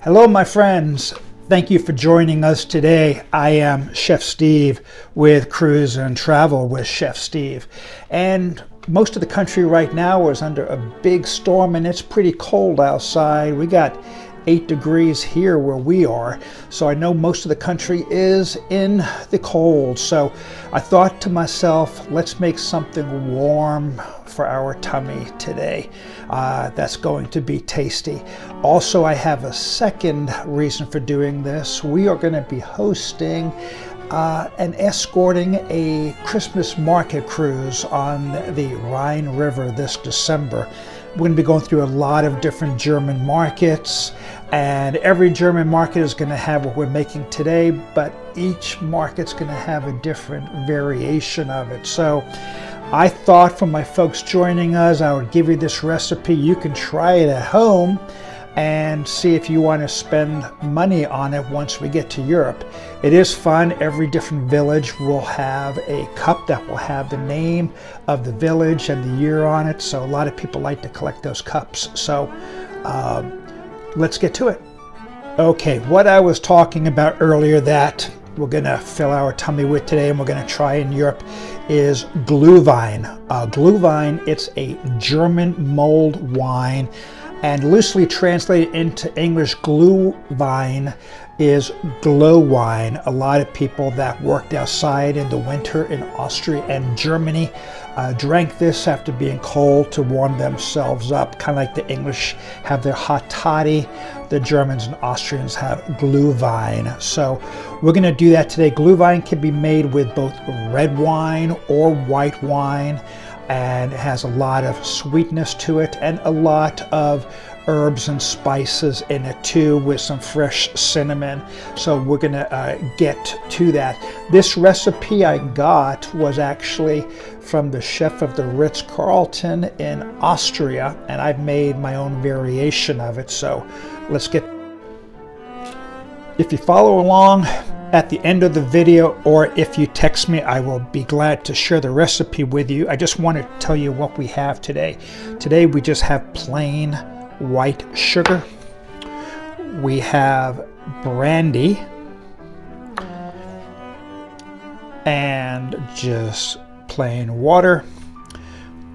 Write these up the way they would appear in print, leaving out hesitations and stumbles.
Hello, my friends. Thank you for joining us today. I am Chef Steve with Cruise and Travel with Chef Steve. And most of the country right now is under a big storm and it's pretty cold outside. We got 8 degrees here where we are. So I know most of the country is in the cold. So I thought to myself, let's make something warm for our tummy today. That's going to be tasty. Also, I have a second reason for doing this. We are going to be hosting and escorting a Christmas market cruise on the Rhine River this December. We're going to be going through a lot of different German markets, and every German market is going to have what we're making today, but each market's going to have a different variation of it. So I thought for my folks joining us, I would give you this recipe. You can try it at home and see if you want to spend money on it once we get to Europe. It is fun. Every different village will have a cup that will have the name of the village and the year on it. So a lot of people like to collect those cups. So let's get to it. Okay, what I was talking about earlier that we're gonna fill our tummy with today and we're gonna try in Europe is Glühwein. Glühwein, it's a German mulled wine, and loosely translated into English, Glühwein is glow wine. A lot of people that worked outside in the winter in Austria and Germany drank this after being cold to warm themselves up, kind of like the English have their hot toddy. The Germans and Austrians have Glühwein. So we're going to do that today. Glühwein can be made with both red wine or white wine, and it has a lot of sweetness to it and a lot of herbs and spices in it too, with some fresh cinnamon. So we're gonna get to that. This recipe I got was actually from the chef of the Ritz-Carlton in Austria, and I've made my own variation of it. So let's get. If you follow along at the end of the video, or if you text me, I will be glad to share the recipe with you. I just want to tell you what we have today. Today we just have plain white sugar. We have brandy and just plain water.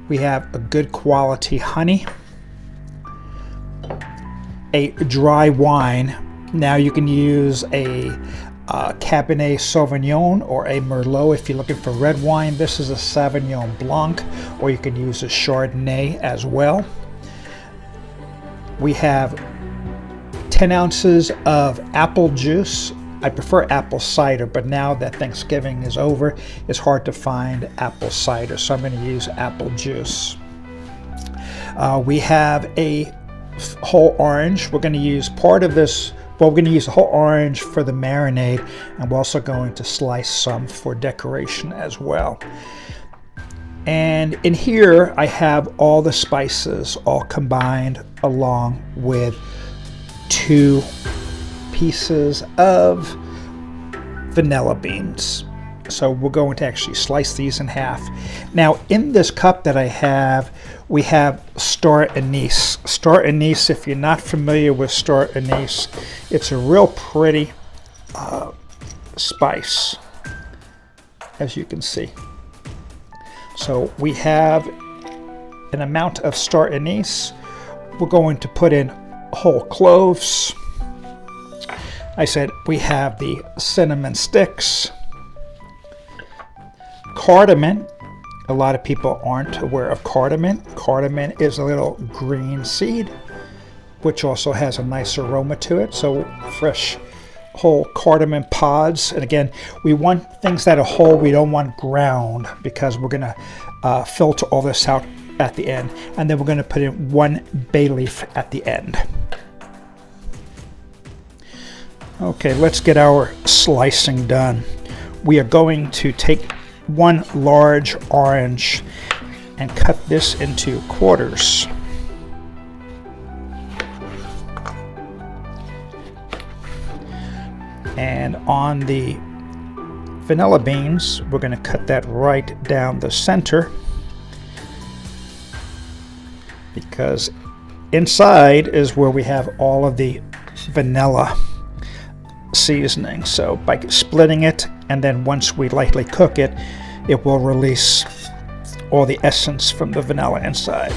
We have a good quality honey, a dry wine. Now you can use a Cabernet Sauvignon or a Merlot if you're looking for red wine. This is a Sauvignon Blanc, or you can use a Chardonnay as well. We have 10 ounces of apple juice. I prefer apple cider, but now that Thanksgiving is over, it's hard to find apple cider, so I'm going to use apple juice. We have a whole orange. We're going to use part of this. Well, we're going to use the whole orange for the marinade, and we're also going to slice some for decoration as well. And in here I have all the spices all combined, along with 2 pieces of vanilla beans. So we're going to actually slice these in half. Now in this cup that I have, we have star anise. Star anise, if you're not familiar with star anise, it's a real pretty spice, as you can see. So we have an amount of star anise. We're going to put in whole cloves. I said we have the cinnamon sticks. Cardamom. A lot of people aren't aware of cardamom. Cardamom is a little green seed, which also has a nice aroma to it. So fresh whole cardamom pods. And again, we want things that are whole. We don't want ground, because we're going to filter all this out at the end. And then we're going to put in 1 bay leaf at the end. Okay, let's get our slicing done. We are going to take 1 large orange and cut this into quarters. And on the vanilla beans, we're going to cut that right down the center, because inside is where we have all of the vanilla seasoning. So by splitting it, and then once we lightly cook it, it will release all the essence from the vanilla inside.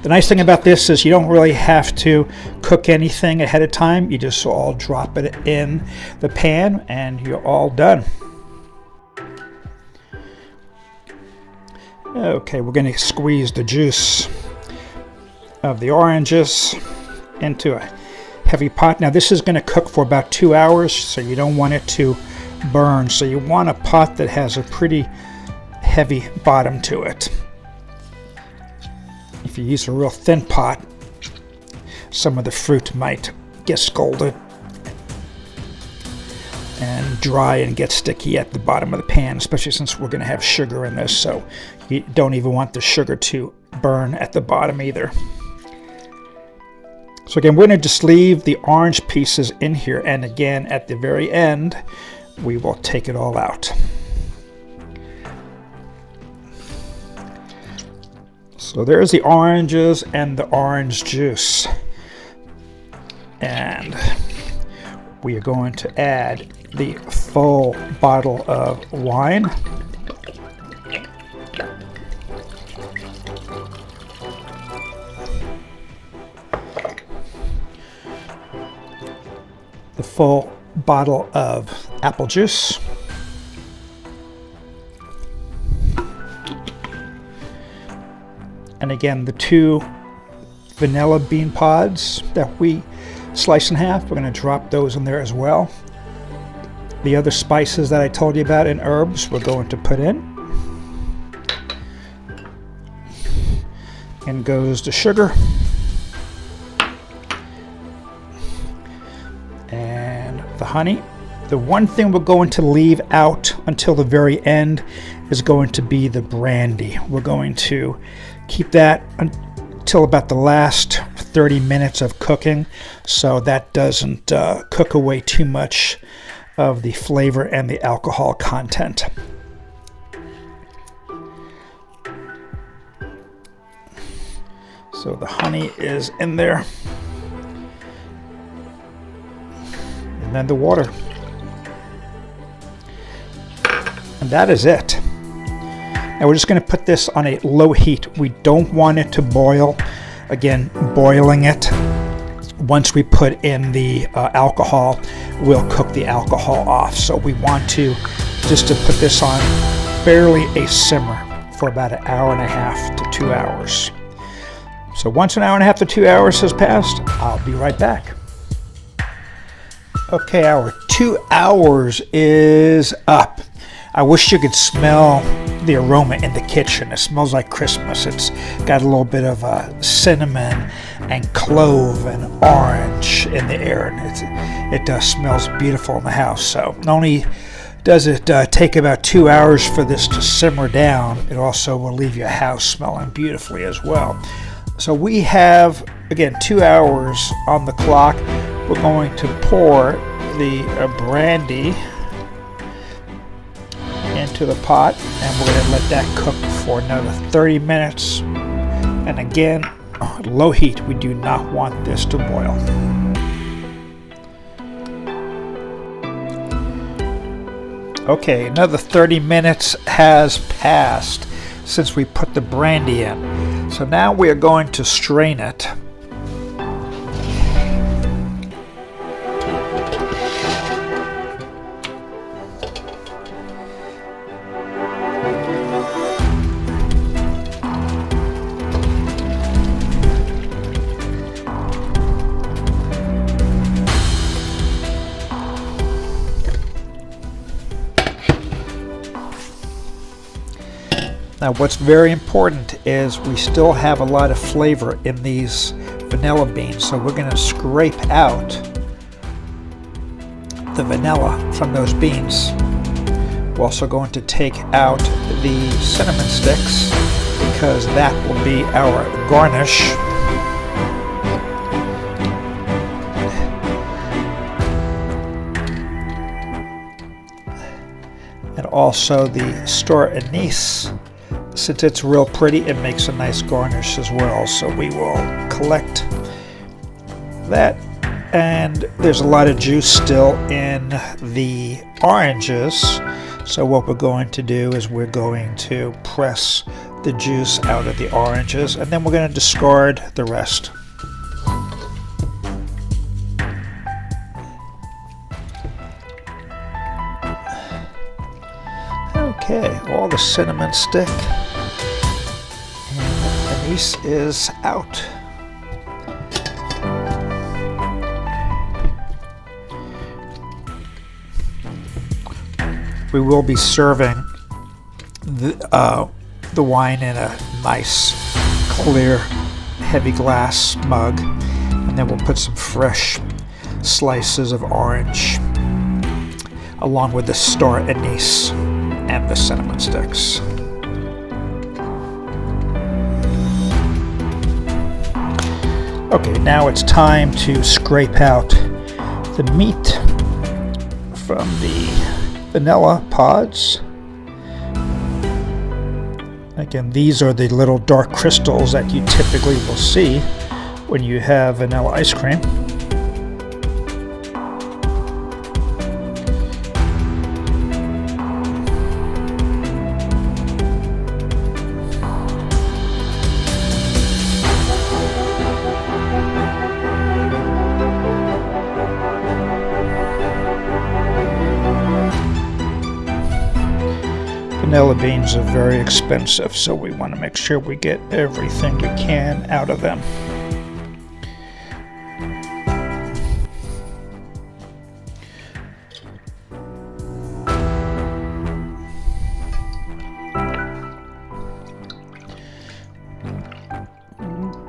The nice thing about this is you don't really have to cook anything ahead of time. You just all drop it in the pan and you're all done. Okay, we're going to squeeze the juice of the oranges into a heavy pot. Now this is going to cook for about 2 hours, so you don't want it to burn. So you want a pot that has a pretty heavy bottom to it. If you use a real thin pot, some of the fruit might get scalded and dry and get sticky at the bottom of the pan, especially since we're going to have sugar in this, so you don't even want the sugar to burn at the bottom either. So again, we're going to just leave the orange pieces in here, and again at the very end we will take it all out. So there's the oranges and the orange juice, and we are going to add the full bottle of wine. The full bottle of apple juice. And again, the 2 vanilla bean pods that we slice in half, we're going to drop those in there as well. The other spices that I told you about and herbs we're going to put in. And goes the sugar. And the honey. The one thing we're going to leave out until the very end is going to be the brandy. We're going to keep that until about the last 30 minutes of cooking, so that doesn't cook away too much of the flavor and the alcohol content. So the honey is in there. And then the water. And that is it. Now we're just going to put this on a low heat. We don't want it to boil. Again, boiling it, once we put in the alcohol, we'll cook the alcohol off. So we want to just to put this on barely a simmer for about 1.5 hours to 2 hours. So once 1.5 hours to 2 hours has passed, I'll be right back. Okay, our 2 hours is up. I wish you could smell the aroma in the kitchen. It smells like Christmas. It's got a little bit of cinnamon and clove and orange in the air, and it smells beautiful in the house. So not only does it take about 2 hours for this to simmer down, it also will leave your house smelling beautifully as well. So we have, again, 2 hours on the clock. We're going to pour the brandy into the pot, and we're going to let that cook for another 30 minutes. And again, low heat. We do not want this to boil. Okay, another 30 minutes has passed since we put the brandy in. So now we are going to strain it. Now what's very important is we still have a lot of flavor in these vanilla beans, so we're going to scrape out the vanilla from those beans. We're also going to take out the cinnamon sticks because that will be our garnish. And also the store anise. Since it's real pretty, it makes a nice garnish as well. So we will collect that And there's a lot of juice still in the oranges. So what we're going to do is we're going to press the juice out of the oranges, and then we're going to discard the rest. Okay, all the cinnamon stick and anise is out. We will be serving the wine in a nice, clear, heavy glass mug, and then we'll put some fresh slices of orange along with the star anise and the cinnamon sticks. Okay, now it's time to scrape out the meat from the vanilla pods. Again, these are the little dark crystals that you typically will see when you have vanilla ice cream. Vanilla beans are very expensive, so we want to make sure we get everything we can out of them.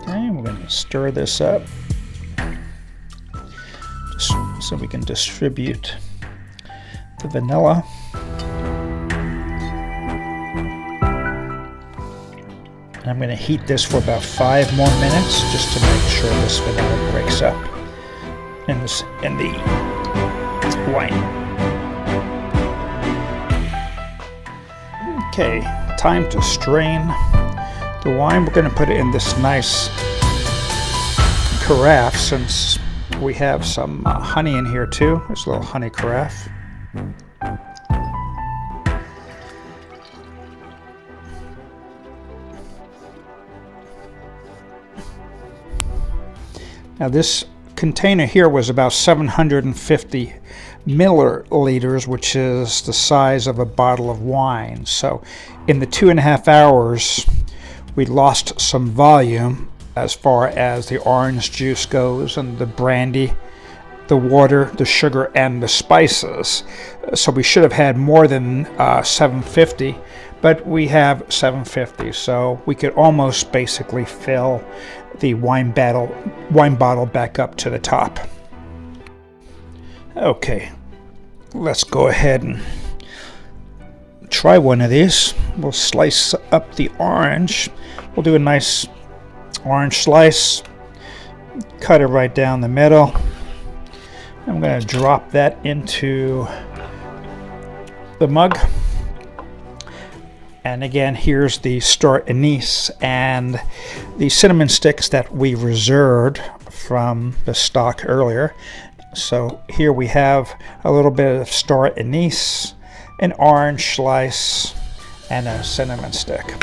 Okay, we're going to stir this up just so we can distribute the vanilla. I'm going to heat this for about 5 more minutes just to make sure this vanilla breaks up in the wine. Okay, time to strain the wine. We're going to put it in this nice carafe since we have some honey in here too. There's a little honey carafe. Now this container here was about 750 milliliters, which is the size of a bottle of wine. So in the 2.5 hours, we lost some volume as far as the orange juice goes, and the brandy, the water, the sugar, and the spices. So we should have had more than 750, but we have 750. So we could almost basically fill the wine bottle back up to the top. Okay, let's go ahead and try one of these. We'll slice up the orange. We'll do a nice orange slice, cut it right down the middle. I'm going to drop that into the mug. And again, here's the star anise and the cinnamon sticks that we reserved from the stock earlier. So here we have a little bit of star anise, an orange slice, and a cinnamon stick.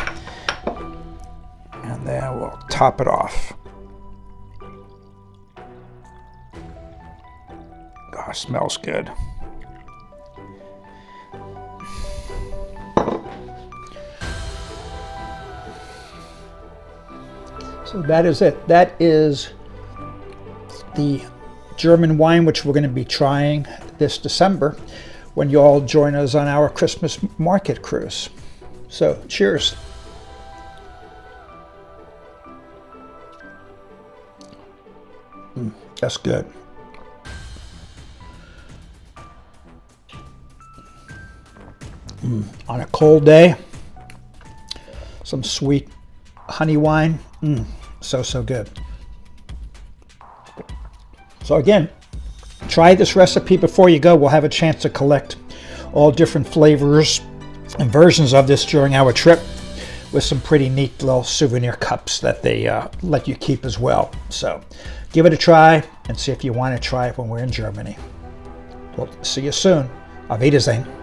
And then we'll top it off. God, smells good. So that is it. That is the German wine which we're going to be trying this December when you all join us on our Christmas market cruise. So cheers. That's good. On a cold day, some sweet honey wine. So good. So again, try this recipe before you go. We'll have a chance to collect all different flavors and versions of this during our trip. with some pretty neat little souvenir cups that they let you keep as well. So give it a try and see if you want to try it when we're in Germany. We'll see you soon. Auf Wiedersehen.